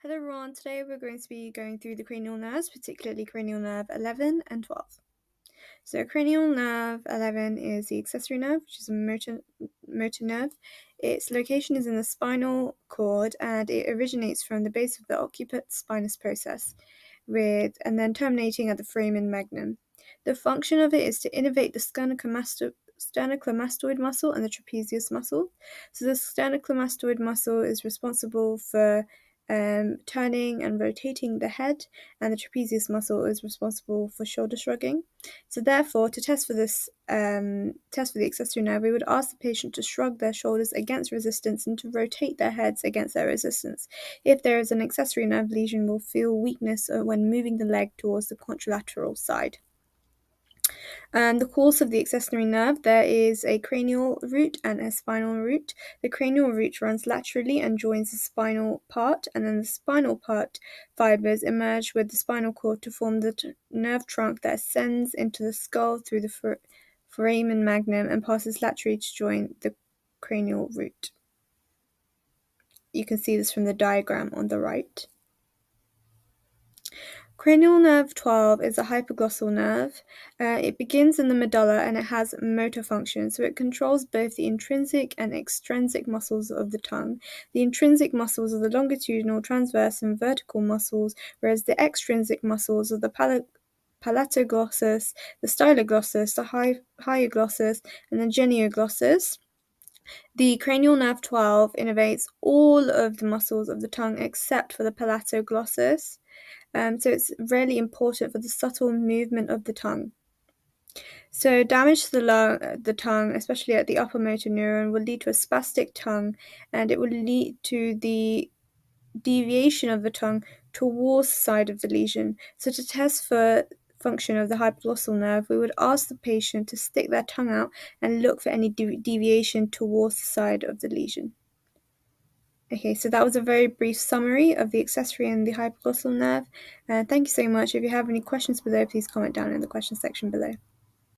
Hello everyone, today we're going to be going through the cranial nerves, particularly cranial nerve 11 and 12. So cranial nerve 11 is the accessory nerve, which is a motor nerve. Its location is in the spinal cord and it originates from the base of the occiput spinous process, and then terminating at the foramen magnum. The function of it is to innervate the sternocleidomastoid muscle and the trapezius muscle. So the sternocleidomastoid muscle is responsible for turning and rotating the head, and the trapezius muscle is responsible for shoulder shrugging. So therefore, to test for this test for the accessory nerve, we would ask the patient to shrug their shoulders against resistance and to rotate their heads against their resistance. If there is an accessory nerve lesion, we'll feel weakness when moving the leg towards the contralateral side. The course of the accessory nerve, there is a cranial root and a spinal root. The cranial root runs laterally and joins the spinal part, and then the spinal part fibers emerge with the spinal cord to form the nerve trunk that ascends into the skull through the foramen magnum and passes laterally to join the cranial root. You can see this from the diagram on the right. Cranial nerve 12 is a hypoglossal nerve. It begins in the medulla and it has motor function, so it controls both the intrinsic and extrinsic muscles of the tongue. The intrinsic muscles are the longitudinal, transverse, and vertical muscles, whereas the extrinsic muscles are the palatoglossus, the styloglossus, the hyoglossus, and the genioglossus. The cranial nerve 12 innervates all of the muscles of the tongue except for the palatoglossus. So it's really important for the subtle movement of the tongue. So damage to the tongue, especially at the upper motor neuron, will lead to a spastic tongue, and it will lead to the deviation of the tongue towards the side of the lesion. So to test for function of the hypoglossal nerve, we would ask the patient to stick their tongue out and look for any deviation towards the side of the lesion. Okay, so that was a very brief summary of the accessory and the hypoglossal nerve. Thank you so much. If you have any questions below, please comment down in the question section below.